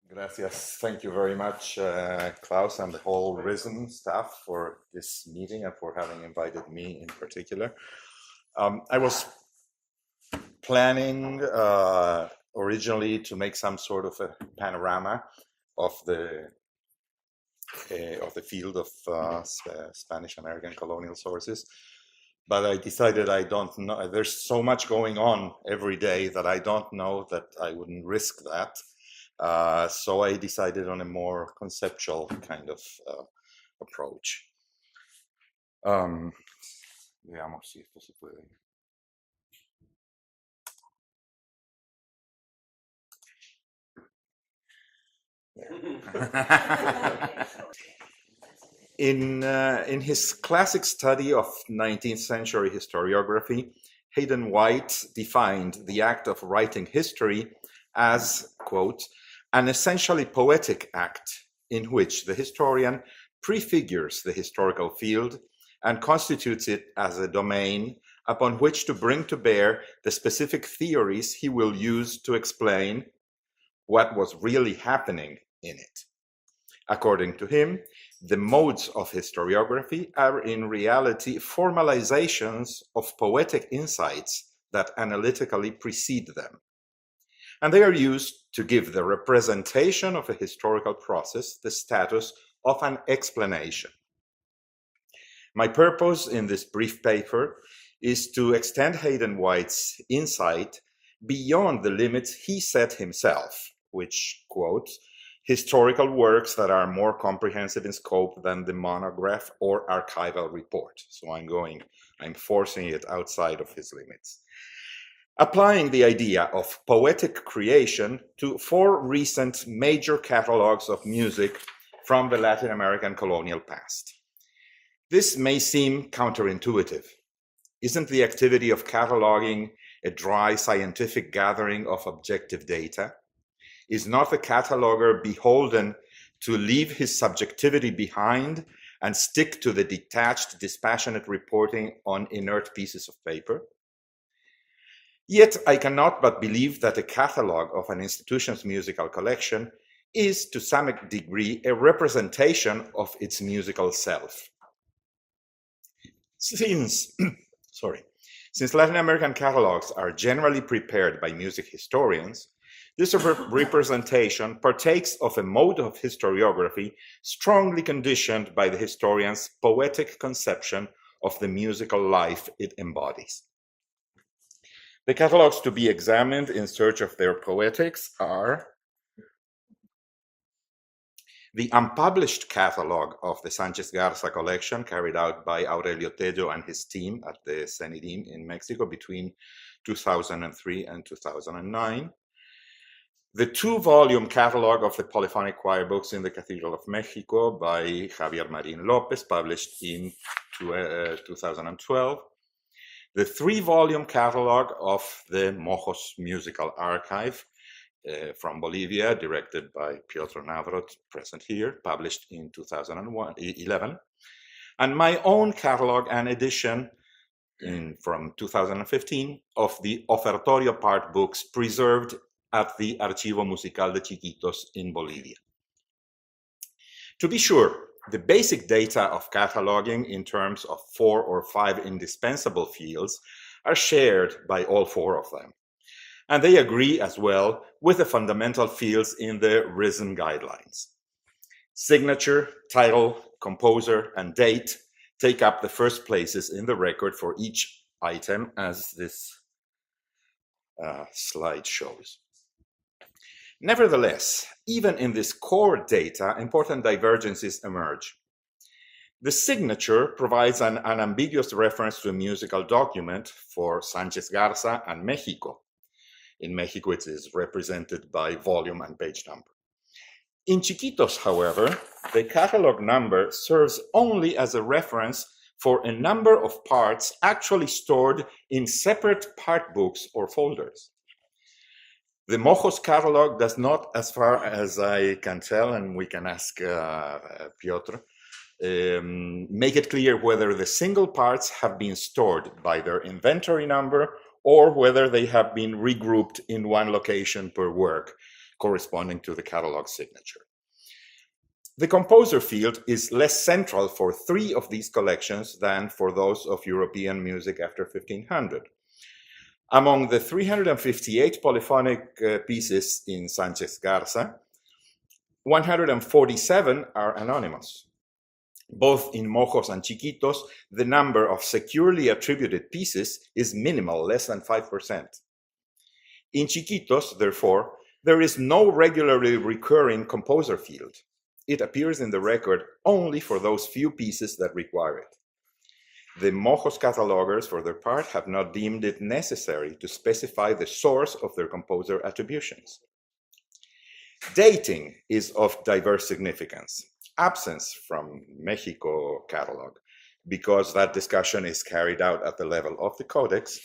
Gracias. Thank you very much, Klaus, and the whole RISM staff for this meeting and for having invited me in particular. I was planning originally to make some sort of a panorama of the field of Spanish American colonial sources, but I decided I don't know. There's so much going on every day that I don't know that I wouldn't risk that. So I decided on a more conceptual kind of approach. Veamos si esto se puede. In his classic study of 19th century historiography, Hayden White defined the act of writing history as, quote, an essentially poetic act in which the historian prefigures the historical field and constitutes it as a domain upon which to bring to bear the specific theories he will use to explain what was really happening in it. According to him, the modes of historiography are in reality formalizations of poetic insights that analytically precede them. And they are used to give the representation of a historical process the status of an explanation. My purpose in this brief paper is to extend Hayden White's insight beyond the limits he set himself, which, quote, historical works that are more comprehensive in scope than the monograph or archival report. So I'm forcing it outside of his limits. Applying the idea of poetic creation to 4 recent major catalogues of music from the Latin American colonial past. This may seem counterintuitive. Isn't the activity of cataloging a dry scientific gathering of objective data? Is not the cataloger beholden to leave his subjectivity behind and stick to the detached, dispassionate reporting on inert pieces of paper? Yet I cannot but believe that a catalogue of an institution's musical collection is to some degree a representation of its musical self. Since Latin American catalogues are generally prepared by music historians, this representation partakes of a mode of historiography strongly conditioned by the historian's poetic conception of the musical life it embodies. The catalogues to be examined in search of their poetics are the unpublished catalogue of the Sanchez Garza collection carried out by Aurelio Tello and his team at the CENIDIM in Mexico between 2003 and 2009. The 2-volume catalogue of the polyphonic choir books in the Cathedral of Mexico by Javier Marín López, published in 2012. The 3-volume catalogue of the Mojos Musical Archive from Bolivia, directed by Piotr Navrot, present here, published in 2011. And my own catalogue and edition from 2015 of the Ofertorio part books preserved at the Archivo Musical de Chiquitos in Bolivia. To be sure, the basic data of cataloging in terms of 4 or 5 indispensable fields are shared by all 4 of them. And they agree as well with the fundamental fields in the RISM guidelines. Signature, title, composer, and date take up the first places in the record for each item, as this slide shows. Nevertheless, even in this core data, important divergences emerge. The signature provides an unambiguous reference to a musical document for Sanchez Garza and Mexico. In Mexico, it is represented by volume and page number. In Chiquitos, however, the catalog number serves only as a reference for a number of parts actually stored in separate part books or folders. The Mojos catalog does not, as far as I can tell, and we can ask Piotr, make it clear whether the single parts have been stored by their inventory number or whether they have been regrouped in one location per work, corresponding to the catalog signature. The composer field is less central for 3 of these collections than for those of European music after 1500. Among the 358 polyphonic pieces in Sanchez Garza, 147 are anonymous. Both in Mojos and Chiquitos, the number of securely attributed pieces is minimal, less than 5%. In Chiquitos, therefore, there is no regularly recurring composer field. It appears in the record only for those few pieces that require it. The Mojos catalogers, for their part, have not deemed it necessary to specify the source of their composer attributions. Dating is of diverse significance. Absence from Mexico catalog, because that discussion is carried out at the level of the codex,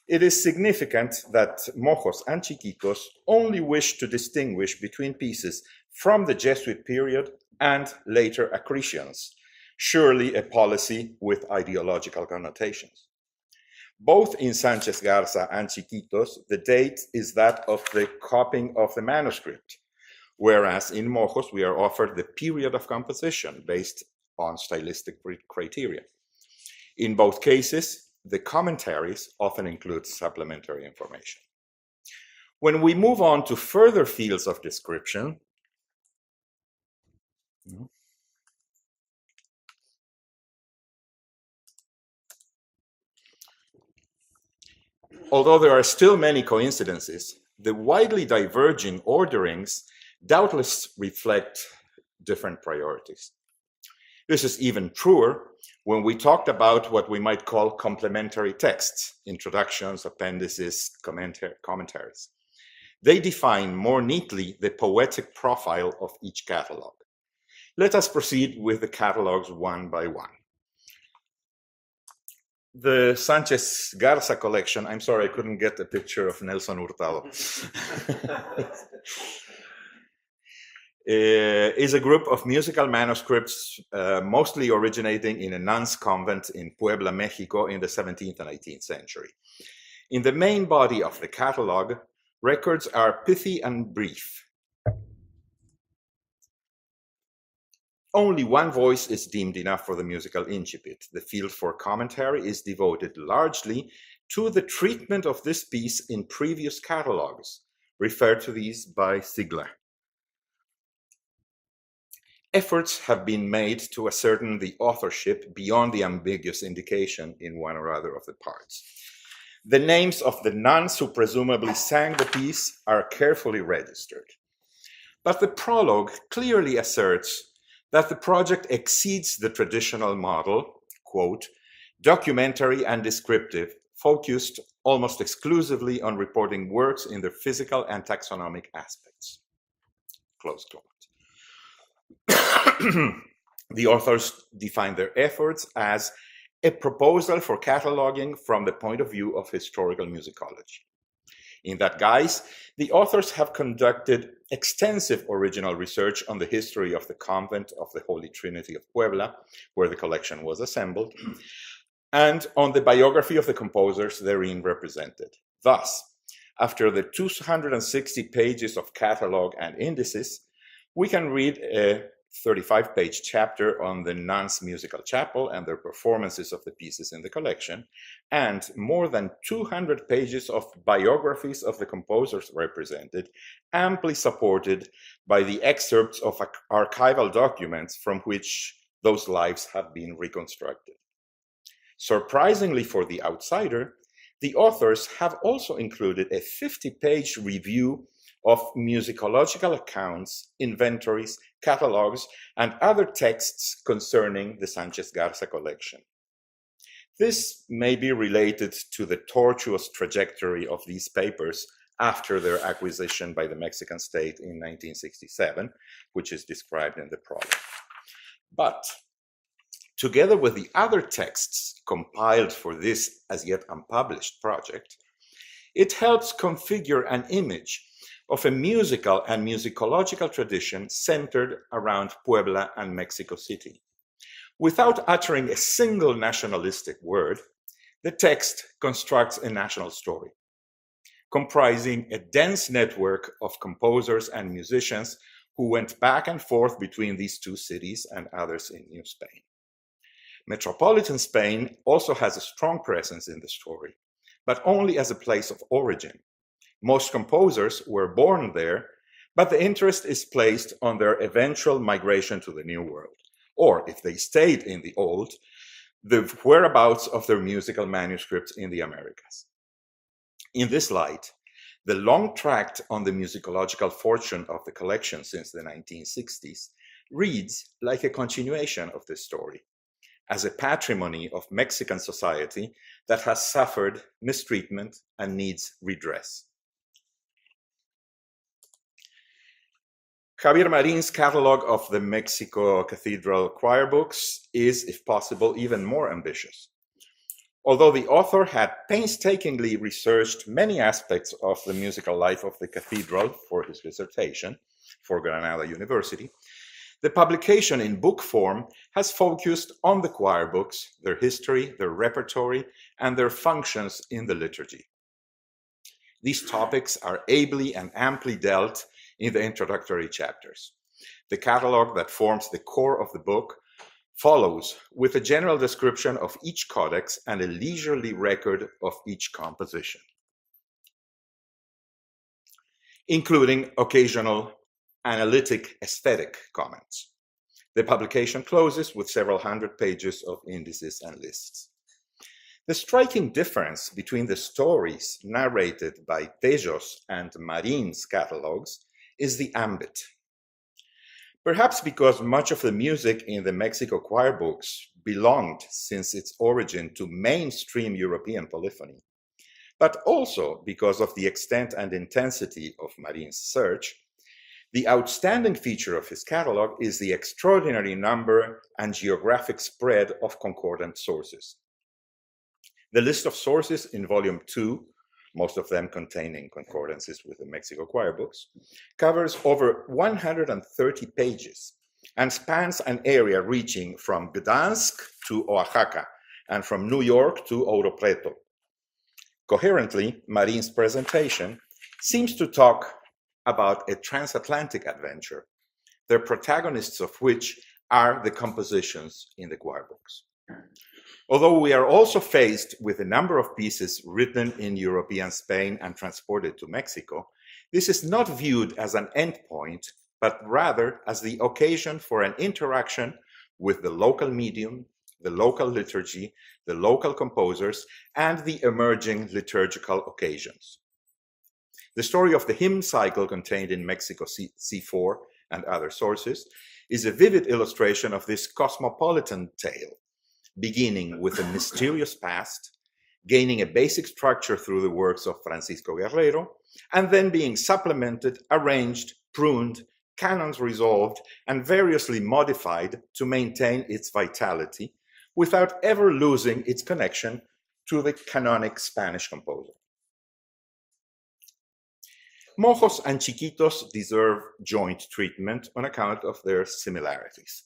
it is significant that Mojos and Chiquitos only wish to distinguish between pieces from the Jesuit period and later accretions, surely a policy with ideological connotations. Both in Sanchez Garza and Chiquitos, the date is that of the copying of the manuscript, whereas in Mojos we are offered the period of composition based on stylistic criteria. In both cases, the commentaries often include supplementary information. When we move on to further fields of description, although there are still many coincidences, the widely diverging orderings doubtless reflect different priorities. This is even truer when we talked about what we might call complementary texts, introductions, appendices, commentaries. They define more neatly the poetic profile of each catalog. Let us proceed with the catalogs one by one. The Sanchez Garza collection, I'm sorry I couldn't get a picture of Nelson Hurtado, is a group of musical manuscripts mostly originating in a nuns' convent in Puebla, Mexico in the 17th and 18th century. In the main body of the catalog, records are pithy and brief. Only one voice is deemed enough for the musical incipit. The field for commentary is devoted largely to the treatment of this piece in previous catalogs, referred to these by Ziegler. Efforts have been made to ascertain the authorship beyond the ambiguous indication in one or other of the parts. The names of the nuns who presumably sang the piece are carefully registered. But the prologue clearly asserts that the project exceeds the traditional model, quote, documentary and descriptive, focused almost exclusively on reporting works in their physical and taxonomic aspects, close quote. The authors define their efforts as a proposal for cataloging from the point of view of historical musicology. In that guise, the authors have conducted extensive original research on the history of the convent of the Holy Trinity of Puebla, where the collection was assembled, and on the biography of the composers therein represented. Thus, after the 260 pages of catalog and indices, we can read a 35-page chapter on the nuns' musical chapel and their performances of the pieces in the collection, and more than 200 pages of biographies of the composers represented, amply supported by the excerpts of archival documents from which those lives have been reconstructed. Surprisingly for the outsider, the authors have also included a 50-page review of musicological accounts, inventories, catalogs, and other texts concerning the Sanchez Garza collection. This may be related to the tortuous trajectory of these papers after their acquisition by the Mexican state in 1967, which is described in the prologue. But together with the other texts compiled for this as yet unpublished project, it helps configure an image of a musical and musicological tradition centered around Puebla and Mexico City. Without uttering a single nationalistic word, the text constructs a national story. comprising a dense network of composers and musicians who went back and forth between these two cities and others in New Spain. Metropolitan Spain also has a strong presence in the story, but only as a place of origin. Most composers were born there, but the interest is placed on their eventual migration to the New World, or if they stayed in the Old, the whereabouts of their musical manuscripts in the Americas. In this light, the long tract on the musicological fortune of the collection since the 1960s reads like a continuation of this story, as a patrimony of Mexican society that has suffered mistreatment and needs redress. Javier Marin's catalog of the Mexico Cathedral choir books is, if possible, even more ambitious. Although the author had painstakingly researched many aspects of the musical life of the cathedral for his dissertation for Granada University, the publication in book form has focused on the choir books, their history, their repertory, and their functions in the liturgy. These topics are ably and amply dealt in the introductory chapters. The catalog that forms the core of the book follows with a general description of each codex and a leisurely record of each composition, including occasional analytic aesthetic comments. The publication closes with several hundred pages of indices and lists. The striking difference between the stories narrated by Tello's and Marin's catalogs is the ambit. Perhaps because much of the music in the Mexico choir books belonged since its origin to mainstream European polyphony, but also because of the extent and intensity of Marin's search, the outstanding feature of his catalog is the extraordinary number and geographic spread of concordant sources. The list of sources in Volume 2, most of them containing concordances with the Mexico choir books, covers over 130 pages and spans an area reaching from Gdansk to Oaxaca and from New York to Ouro Preto. Coherently, Marin's presentation seems to talk about a transatlantic adventure, the protagonists of which are the compositions in the choir books. Although we are also faced with a number of pieces written in European Spain and transported to Mexico, this is not viewed as an endpoint, but rather as the occasion for an interaction with the local medium, the local liturgy, the local composers, and the emerging liturgical occasions. The story of the hymn cycle contained in Mexico C4 and other sources is a vivid illustration of this cosmopolitan tale, beginning with a mysterious past, gaining a basic structure through the works of Francisco Guerrero, and then being supplemented, arranged, pruned, canons resolved, and variously modified to maintain its vitality without ever losing its connection to the canonic Spanish composer. Mojos and Chiquitos deserve joint treatment on account of their similarities.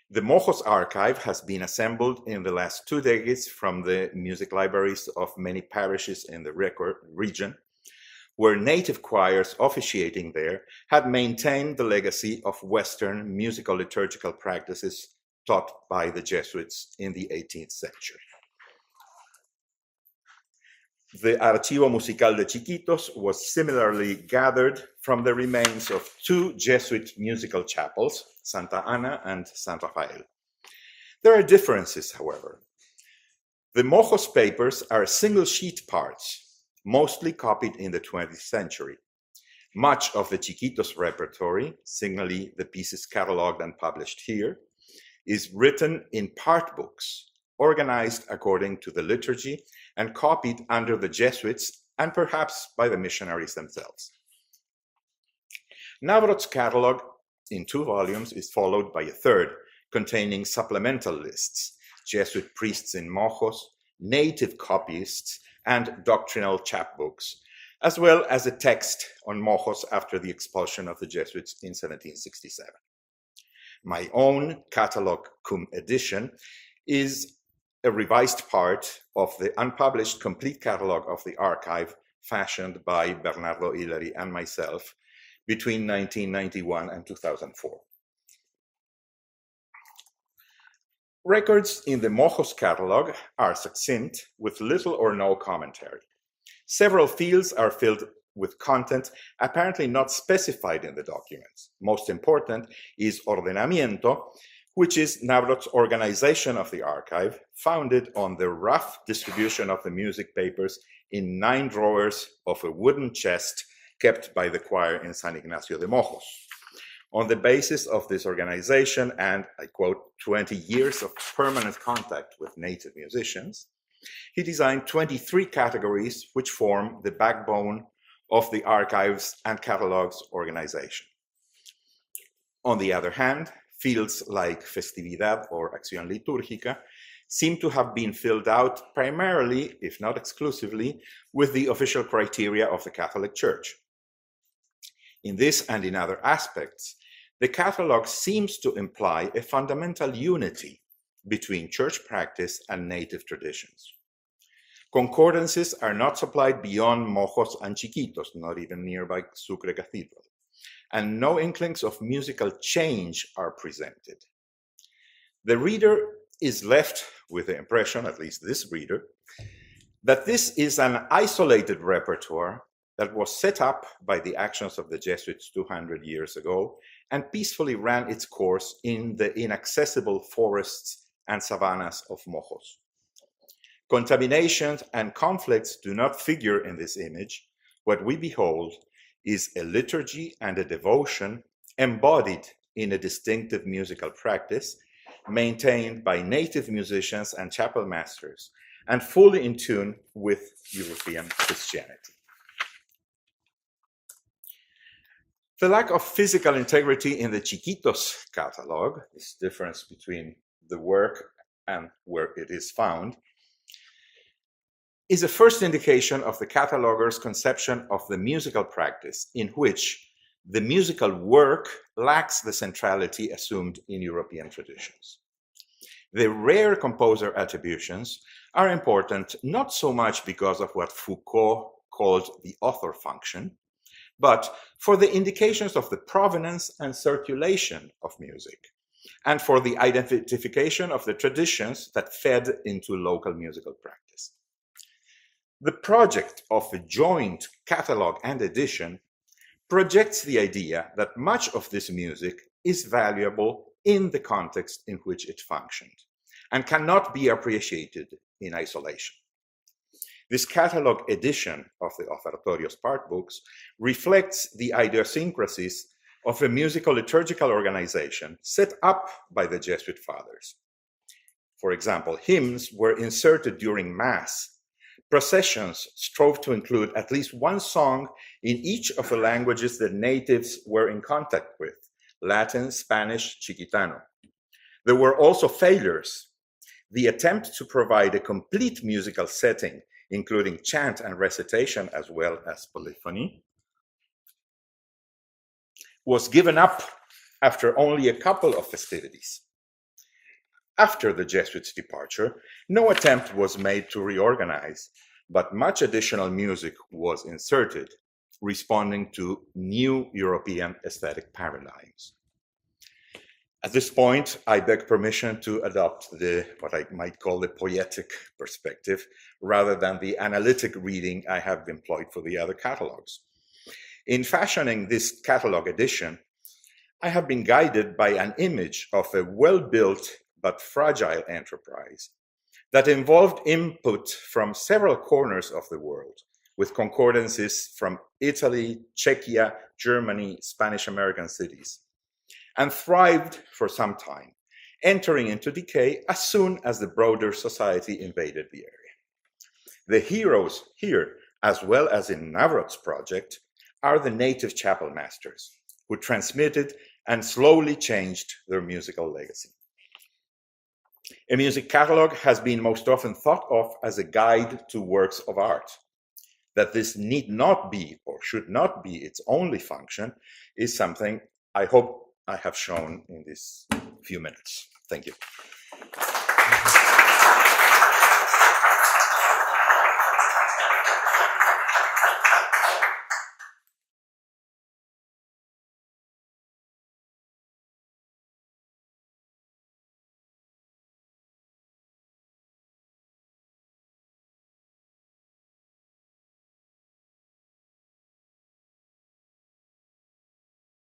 The Mojos archive has been assembled in the last 2 decades from the music libraries of many parishes in the region, where native choirs officiating there had maintained the legacy of Western musical liturgical practices taught by the Jesuits in the 18th century. The Archivo Musical de Chiquitos was similarly gathered from the remains of 2 Jesuit musical chapels, Santa Ana and San Rafael. There are differences, however. The Mojos papers are single sheet parts, mostly copied in the 20th century. Much of the Chiquitos repertory, singly the pieces catalogued and published here, is written in part books, organized according to the liturgy and copied under the Jesuits and perhaps by the missionaries themselves. Navrot's catalog in 2 volumes is followed by a third, containing supplemental lists, Jesuit priests in Mojos, native copyists, and doctrinal chapbooks, as well as a text on Mojos after the expulsion of the Jesuits in 1767. My own catalog cum edition is a revised part of the unpublished complete catalogue of the archive fashioned by Bernardo Hillary and myself between 1991 and 2004. Records in the Mojos catalogue are succinct with little or no commentary. Several fields are filled with content apparently not specified in the documents. Most important is ordenamiento, which is Navrot's organization of the archive, founded on the rough distribution of the music papers in 9 drawers of a wooden chest kept by the choir in San Ignacio de Mojos. On the basis of this organization and, I quote, 20 years of permanent contact with native musicians, he designed 23 categories which form the backbone of the archives and catalogues organization. On the other hand, fields like Festividad or Acción Litúrgica seem to have been filled out primarily, if not exclusively, with the official criteria of the Catholic Church. In this and in other aspects, the catalogue seems to imply a fundamental unity between church practice and native traditions. Concordances are not supplied beyond Mojos and Chiquitos, not even nearby Sucre Cathedral, and no inklings of musical change are presented. The reader is left with the impression, at least this reader, that this is an isolated repertoire that was set up by the actions of the Jesuits 200 years ago and peacefully ran its course in the inaccessible forests and savannas of Mojos. Contaminations and conflicts do not figure in this image. What we behold is a liturgy and a devotion embodied in a distinctive musical practice maintained by native musicians and chapel masters and fully in tune with European Christianity. The lack of physical integrity in the Chiquitos catalogue, this difference between the work and where it is found, is a first indication of the cataloger's conception of the musical practice in which the musical work lacks the centrality assumed in European traditions. The rare composer attributions are important not so much because of what Foucault called the author function, but for the indications of the provenance and circulation of music, and for the identification of the traditions that fed into local musical practice. The project of a joint catalogue and edition projects the idea that much of this music is valuable in the context in which it functioned and cannot be appreciated in isolation. This catalogue edition of the Ofertorios part books reflects the idiosyncrasies of a musical liturgical organization set up by the Jesuit fathers. For example, hymns were inserted during Mass. Processions strove to include at least one song in each of the languages that natives were in contact with, Latin, Spanish, Chiquitano. There were also failures. The attempt to provide a complete musical setting, including chant and recitation as well as polyphony, was given up after only a couple of festivities. After the Jesuits' departure, no attempt was made to reorganize, but much additional music was inserted, responding to new European aesthetic paradigms. At this point, I beg permission to adopt what I might call the poetic perspective, rather than the analytic reading I have employed for the other catalogs. In fashioning this catalog edition, I have been guided by an image of a well-built but fragile enterprise that involved input from several corners of the world, with concordances from Italy, Czechia, Germany, Spanish-American cities, and thrived for some time, entering into decay as soon as the broader society invaded the area. The heroes here, as well as in Navrot's project, are the native chapel masters, who transmitted and slowly changed their musical legacy. A music catalog has been most often thought of as a guide to works of art. That this need not be or should not be its only function is something I hope I have shown in these few minutes. Thank you.